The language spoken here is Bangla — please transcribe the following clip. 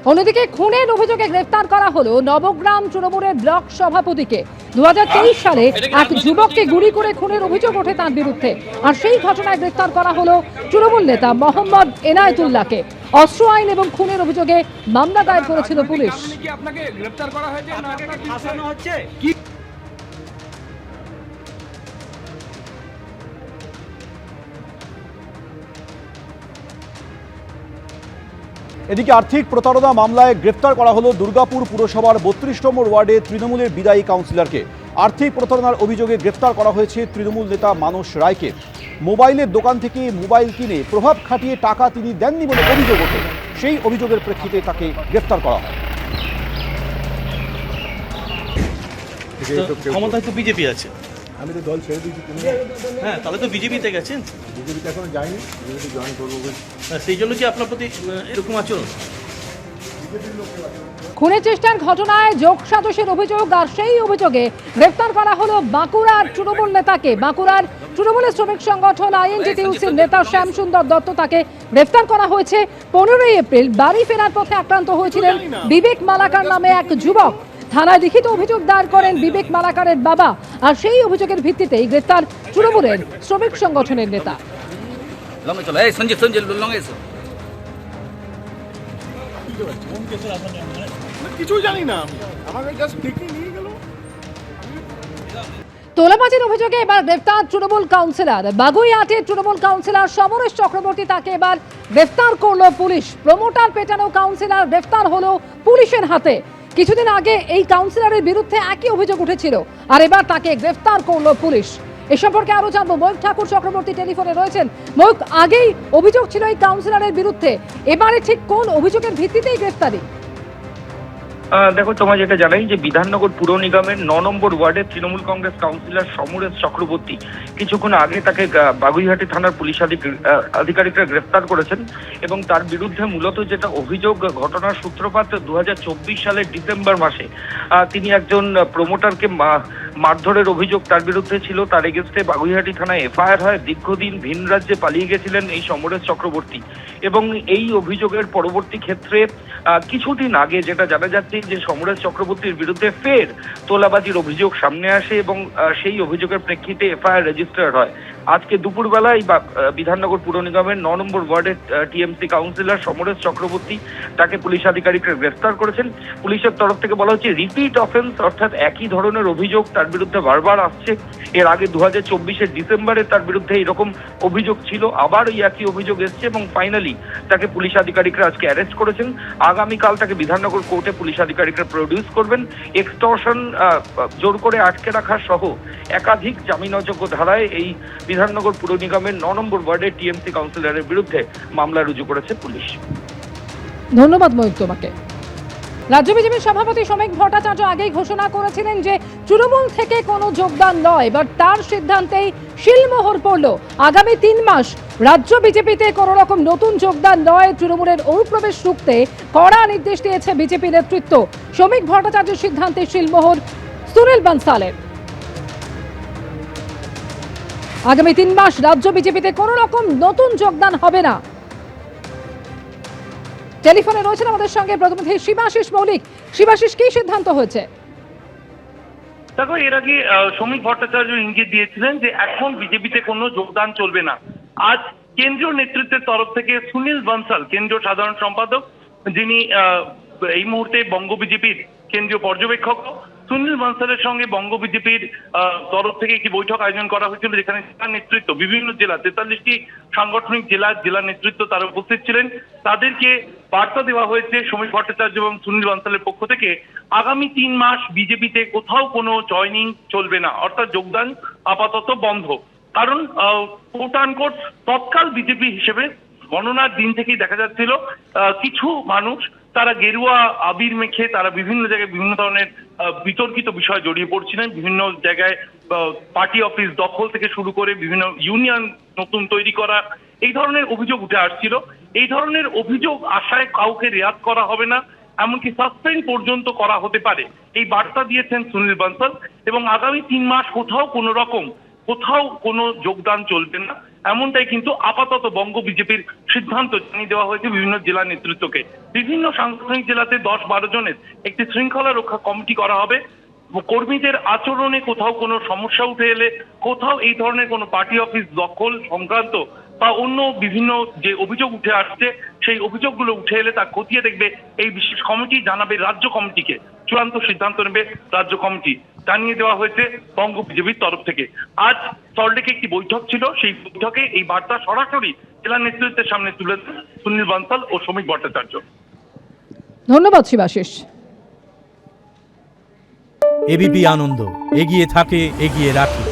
অন্যদিকে খুনের অভিযোগে গ্রেফতার করা হলো নবগ্রাম তৃণমূলের ব্লক সভাপতিকে। 2023 সালে এক যুবককে গুলি করে খুনের অভিযোগ ওঠে তার বিরুদ্ধে, আর সেই ঘটনায় গ্রেফতার করা হলো তৃণমূল নেতা মোহাম্মদ এনায়েতুল্লাহকে। অস্ত্র আইন এবং খুনের অভিযোগে মামলা দায়ের করেছিল পুলিশ। এদিকে আর্থিক প্রতারণা মামলায় গ্রেফতার করা হলো দুর্গাপুর পুরসভার 32 নম্বর ওয়ার্ডে তৃণমূলের বিদায়ী কাউন্সিলরকে। আর্থিক প্রতারণার অভিযোগে গ্রেফতার করা হয়েছে তৃণমূল নেতা মানস রায়কে। মোবাইলের দোকান থেকে মোবাইল কিনে প্রভাব খাটিয়ে টাকা তিনি দেননি বলে অভিযোগ ওঠে। সেই অভিযোগের প্রেক্ষিতে তাকে গ্রেফতার করা হয়। ক্ষমতায় তো বিজেপি আছে, আমি তো দল ছেড়ে দিয়েছি। হ্যাঁ, তাহলে তো বিজেপিতে গেছেন। বিজেপিতে এখনো যাইনি, বিজেপি জয়েন করবো। সেই জন্য কি আপনার প্রতি এরকম আচরণ? খুনের চেষ্টার ঘটনায় যোগসাজশের অভিযোগ, আর সেই অভিযোগে গ্রেফতার করা হলো বাঁকুড়ার তৃণমূল নেতাকে। বাঁকুড়ার তৃণমূলের শ্রমিক সংগঠন আইএনটিটিউসির নেতা শ্যামসুন্দর দত্ত, তাকে গ্রেফতার করা হয়েছে। 15 এপ্রিল বাড়ি ফেরার পথে আক্রান্ত হয়েছিলেন বিবেক মালাকার নামে এক যুবক। থানায় লিখিত অভিযোগ দায়ের করেন বিবেক মালাকারের বাবা, আর সেই অভিযোগের ভিত্তিতেই গ্রেফতার তৃণমূলের শ্রমিক সংগঠনের নেতা। কিছু জানি না, আমাকে জাস্ট ডেকে নিয়ে গেল। তোলাবাজির অভিযোগে এবার গ্রেফতার তৃণমূল কাউন্সিলর, বাগুইহাটের তৃণমূল কাউন্সিলর সমরেশ চক্রবর্তী, তাকে এবার গ্রেফতার করলো পুলিশ। প্রমোটার পেটানো কাউন্সিলর গ্রেফতার হলো পুলিশের হাতে। কিছুদিন আগে এই কাউন্সিলরের বিরুদ্ধে একই অভিযোগ উঠেছিল, আর এবার তাকে গ্রেফতার করলো পুলিশ। এ সম্পর্কে আরো জানবো, ময়ূক ঠাকুর চক্রবর্তী টেলিফোনে রয়েছেন। ময়ূক, আগেই অভিযোগ ছিল এই কাউন্সিলরের বিরুদ্ধে, এবারে ঠিক কোন অভিযোগের ভিত্তিতেই গ্রেফতারি? দেখো, তোমার যেটা জানাই যে বিধাননগর পুর নিগমের 9 নম্বর ওয়ার্ডের তৃণমূল কংগ্রেস কাউন্সিলর সমরেশ চক্রবর্তী কিছুক্ষণ আগে তাকে বাগুইহাটি থানার পুলিশ আধিকারিকরা গ্রেফতার করেছেন, এবং তার বিরুদ্ধে মূলত যেটা অভিযোগ, ঘটনার সূত্রপাত 2024 সালের ডিসেম্বর মাসে তিনি একজন প্রমোটারকে মারধরের অভিযোগ তার বিরুদ্ধে ছিল। তার এগেন্স্টে বাগুইহাটি থানায় এফআইআর হয়। দীর্ঘদিন ভিন রাজ্যে পালিয়ে গেছিলেন এই সমরেশ চক্রবর্তী, এবং এই অভিযোগের পরবর্তী ক্ষেত্রে কিছুদিন আগে যেটা জানা যাচ্ছে যে সমরেশ চক্রবর্তীর বিরুদ্ধে ফের তোলাবাজির অভিযোগ সামনে আসে, এবং সেই অভিযোগের প্রেক্ষিতে এফআইআর রেজিস্টার হয়। আজকে দুপুরবেলায় বিধাননগর পুর নিগমের 9 নম্বর ওয়ার্ডের টিএমসি কাউন্সিলর সমরেশ চক্রবর্তী, তাকে পুলিশ আধিকারিকরা গ্রেফতার করেছেন। পুলিশের তরফ থেকে বলা হচ্ছে রিপিট অফেন্স, অর্থাৎ একই ধরনের অভিযোগ তার বিরুদ্ধে বারবার আসছে। এর আগে 2024 ডিসেম্বরে তার বিরুদ্ধে এরকম অভিযোগ ছিল, আবার এই একই অভিযোগ এসছে, এবং ফাইনালি তাকে পুলিশ আধিকারিকরা আজকে অ্যারেস্ট করেছেন। আগামীকাল তাকে বিধাননগর কোর্টে পুলিশ আধিকারিকরা প্রডিউস করবেন। এক্সটর্শন, জোর করে আটকে রাখা সহ একাধিক জামিনযোগ্য ধারায় এই বিধাননগর পুর নিগমের 9 নম্বর ওয়ার্ডের টিএমসি কাউন্সিলরের বিরুদ্ধে মামলা রুজু করেছে পুলিশ। ধন্যবাদ ময়ূক তোমাকে। রাজ্য বিজেপির সভাপতি শ্রমিক ভট্টাচার্য আগেই ঘোষণা করেছিলেন যে তৃণমূল থেকে কোনো যোগদান নয়, এবার তার সিদ্ধান্তেই শিলমোহর পড়ল। আগামী 3 মাস রাজ্য বিজেপিতে কোনো রকম নতুন যোগদান নয়, তৃণমূলের অনুপ্রবেশ রুখতে কড়া নির্দেশ দিয়েছে বিজেপি নেতৃত্ব। শ্রমিক ভট্টাচার্যের সিদ্ধান্তে শিলমোহর সুনীল বানসালের। আগামী 3 মাস রাজ্য বিজেপিতে কোনো রকম নতুন যোগদান হবে না। টেলিফোনে রয়েছেন আমাদের সঙ্গে প্রতিনিধি শিবাশিস মৌলিক। শিবাশিস, কি সিদ্ধান্ত হয়েছে? দেখো, এর আগে শ্রমিক ভট্টাচার্য ইঙ্গিত দিয়েছিলেন যে এখন বিজেপিতে কোনো যোগদান চলবে না। আজ কেন্দ্রীয় নেতৃত্বের তরফ থেকে সুনীল বানসাল, কেন্দ্রীয় সাধারণ সম্পাদক, যিনি এই মুহূর্তে বঙ্গ বিজেপির কেন্দ্রীয় পর্যবেক্ষক, সুনীল বানসালের সঙ্গে বঙ্গ বিজেপির তরফ থেকে একটি বৈঠক আয়োজন করা হয়েছিল, যেখানে জেলা নেতৃত্ব, বিভিন্ন জেলা 43টি সাংগঠনিক জেলা নেতৃত্ব তারা উপস্থিত ছিলেন। তাদেরকে বার্তা দেওয়া হয়েছে শ্রমিক ভট্টাচার্য এবং সুনীল বানসালের পক্ষ থেকে, আগামী 3 মাস বিজেপিতে কোথাও কোনো জয়নিং চলবে না, অর্থাৎ যোগদান আপাতত বন্ধ। কারণ কোট আনকোট তৎকাল বিজেপি হিসেবে গণনার দিন থেকেই দেখা যাচ্ছিল কিছু মানুষ তারা গেরুয়া আবির মেখে তারা বিভিন্ন জায়গায় বিভিন্ন ধরনের বিতর্কিত বিষয়ে জড়িয়ে পড়ছিলেন। বিভিন্ন জায়গায় পার্টি অফিস দখল থেকে শুরু করে বিভিন্ন ইউনিয়ন নতুন তৈরি করা, এই ধরনের অভিযোগ উঠে আসছিল। এই ধরনের অভিযোগ আশায় কাউকে রেয়াত করা হবে না, এমনকি সাসপেন্ড পর্যন্ত করা হতে পারে, এই বার্তা দিয়েছেন সুনীল বানসাল। এবং আগামী 3 মাস কোথাও কোনো যোগদান চলবে না। এমনটাই কিন্তু আপাতত বঙ্গ বিজেপির সিদ্ধান্ত জানিয়ে দেওয়া হয়েছে বিভিন্ন জেলা নেতৃত্বকে। বিভিন্ন সাংগঠনিক জেলাতে 10-12 জনের একটি শৃঙ্খলা রক্ষা কমিটি করা হবে। কর্মীদের আচরণে কোথাও কোনো সমস্যা উঠে এলে, কোথাও এই ধরনের কোনো পার্টি অফিস দখল সংক্রান্ত বা অন্য বিভিন্ন যে অভিযোগ উঠে আসছে, সেই অভিযোগগুলো উঠে এলে তা খতিয়ে দেখবে এই বিশেষ কমিটি, জানাবে রাজ্য কমিটিকে। চূড়ান্ত সিদ্ধান্ত নেবে রাজ্য কমিটি, জানিয়ে দেওয়া হয়েছে বঙ্গ বিজেপির তরফ থেকে। আজ সল্টলেকে একটি বৈঠক ছিল, সেই বৈঠকে এই বার্তা সরাসরি জেলা নেতৃত্বের সামনে তুলে দেন সুনীল বানসাল ও শ্রমিক ভট্টাচার্য। ধন্যবাদ শিবাশিস। এবিপি আনন্দ, এগিয়ে থাকে, এগিয়ে রাখে।